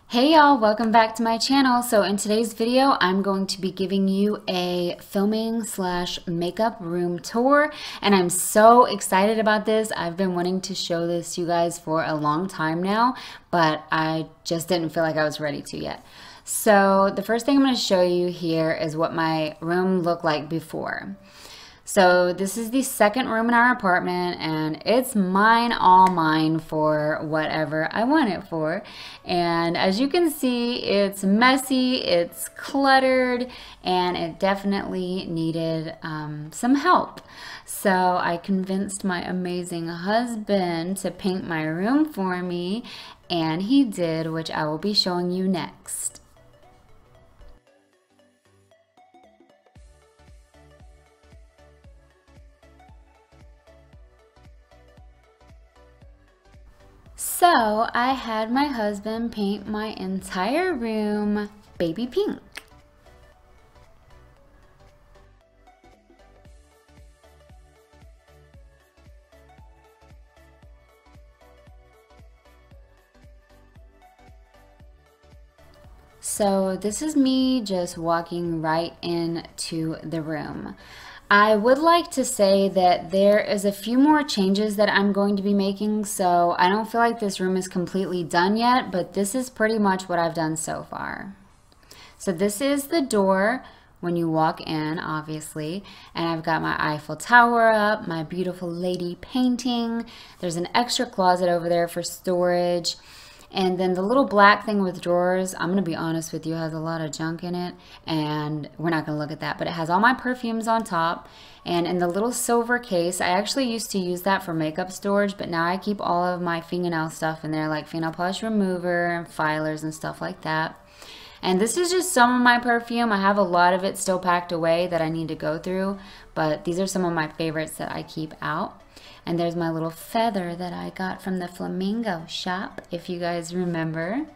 Hey y'all, welcome back to my channel. So in today's video, I'm going to be giving you a filming slash makeup room tour, and I'm so excited about this. I've been wanting to show this to you guys for a long time now, but I just didn't feel like I was ready to yet. So the first thing I'm going to show you here is what my room looked like before. So this is the second room in our apartment, and it's mine, all mine, for whatever I want it for. And as you can see, it's messy, it's cluttered, and it definitely needed some help. So I convinced my amazing husband to paint my room for me, and he did, which I will be showing you next. So I had my husband paint my entire room baby pink. So this is me just walking right into the room. I would like to say that there is a few more changes that I'm going to be making, so I don't feel like this room is completely done yet, but this is pretty much what I've done so far. So this is the door when you walk in, obviously, and I've got my Eiffel Tower up, my beautiful lady painting. There's an extra closet over there for storage. And then the little black thing with drawers, I'm going to be honest with you, has a lot of junk in it, and we're not going to look at that. But it has all my perfumes on top, and in the little silver case, I actually used to use that for makeup storage, but now I keep all of my fingernail stuff in there, like fingernail polish remover and filers and stuff like that. And this is just some of my perfume. I have a lot of it still packed away that I need to go through, but these are some of my favorites that I keep out. And there's my little feather that I got from the Flamingo shop, if you guys remember.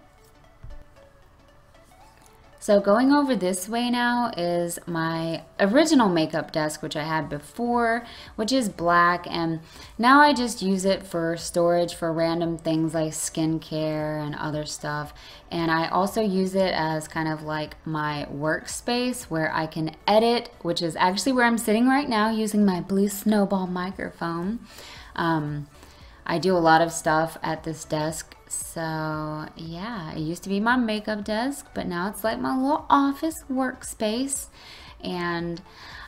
So going over this way now is my original makeup desk, which I had before, which is black, and now I just use it for storage for random things like skincare and other stuff. And I also use it as kind of like my workspace where I can edit, which is actually where I'm sitting right now using my blue snowball microphone. I do a lot of stuff at this desk, so yeah, it used to be my makeup desk, but now it's like my little office workspace, and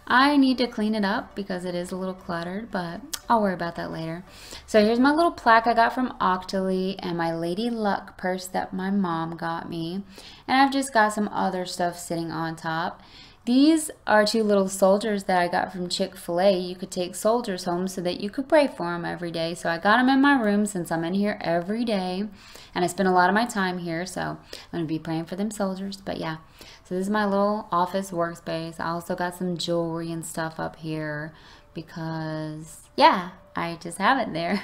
I need to clean it up because it is a little cluttered, but I'll worry about that later. So here's my little plaque I got from Otay and my Lady Luck purse that my mom got me, and I've just got some other stuff sitting on top. These are two little soldiers that I got from Chick-fil-A. You could take soldiers home so that you could pray for them every day. So I got them in my room since I'm in here every day. And I spend a lot of my time here, so I'm going to be praying for them soldiers. But yeah, so this is my little office workspace. I also got some jewelry and stuff up here because, yeah, I just have it there.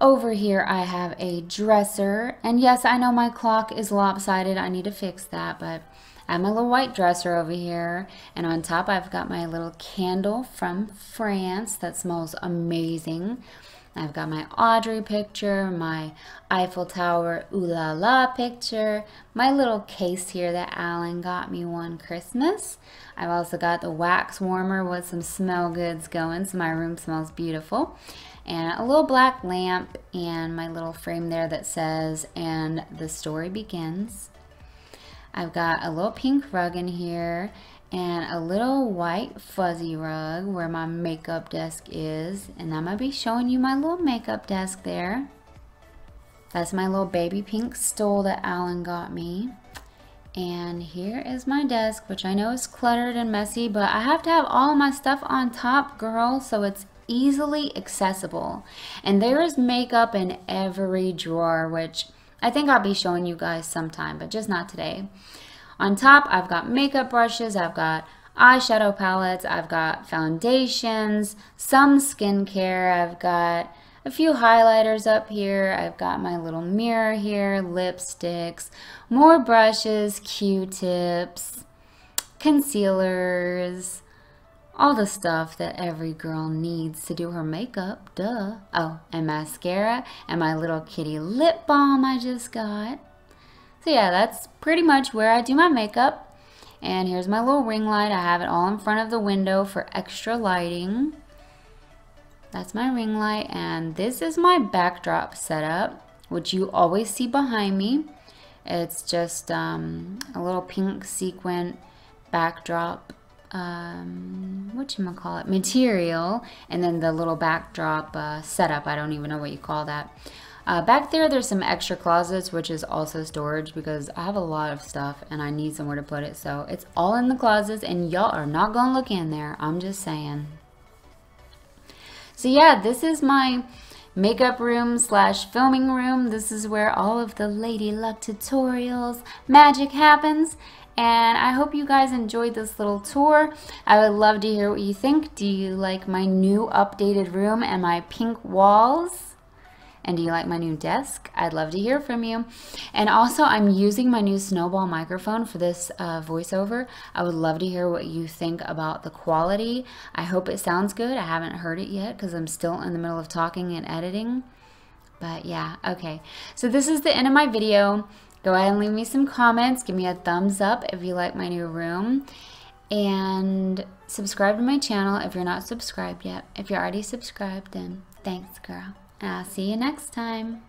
Over here I have a dresser. And yes, I know my clock is lopsided. I need to fix that, but I have my little white dresser over here, and on top I've got my little candle from France that smells amazing. I've got my Audrey picture, my Eiffel Tower ooh la la picture, my little case here that Alan got me one Christmas. I've also got the wax warmer with some smell goods going, so my room smells beautiful. And a little black lamp and my little frame there that says, "And the story begins." I've got a little pink rug in here and a little white fuzzy rug where my makeup desk is. And I'm going to be showing you my little makeup desk there. That's my little baby pink stool that Alan got me. And here is my desk, which I know is cluttered and messy, but I have to have all my stuff on top, girl, so it's easily accessible. And there is makeup in every drawer, which I think I'll be showing you guys sometime, but just not today. On top, I've got makeup brushes, I've got eyeshadow palettes, I've got foundations, some skincare, I've got a few highlighters up here, I've got my little mirror here, lipsticks, more brushes, Q-tips, concealers, all the stuff that every girl needs to do her makeup, duh. Oh, and mascara and my little kitty lip balm I just got. So yeah, that's pretty much where I do my makeup. And here's my little ring light. I have it all in front of the window for extra lighting. That's my ring light, and this is my backdrop setup, which you always see behind me. It's just a little pink sequin backdrop, whatchamacallit, material, and then the little backdrop setup. I don't even know what you call that. Back there's some extra closets, which is also storage because I have a lot of stuff and I need somewhere to put it. So it's all in the closets, and y'all are not gonna look in there. I'm just saying. So yeah, this is my makeup room slash filming room. This is where all of the Lady Luck tutorials magic happens. And I hope you guys enjoyed this little tour. I would love to hear what you think. Do you like my new updated room and my pink walls? And do you like my new desk? I'd love to hear from you. And also, I'm using my new Snowball microphone for this voiceover. I would love to hear what you think about the quality. I hope it sounds good. I haven't heard it yet because I'm still in the middle of talking and editing. But yeah, okay. So this is the end of my video. Go ahead and leave me some comments. Give me a thumbs up if you like my new room. And subscribe to my channel if you're not subscribed yet. If you're already subscribed, then thanks, girl. I'll see you next time.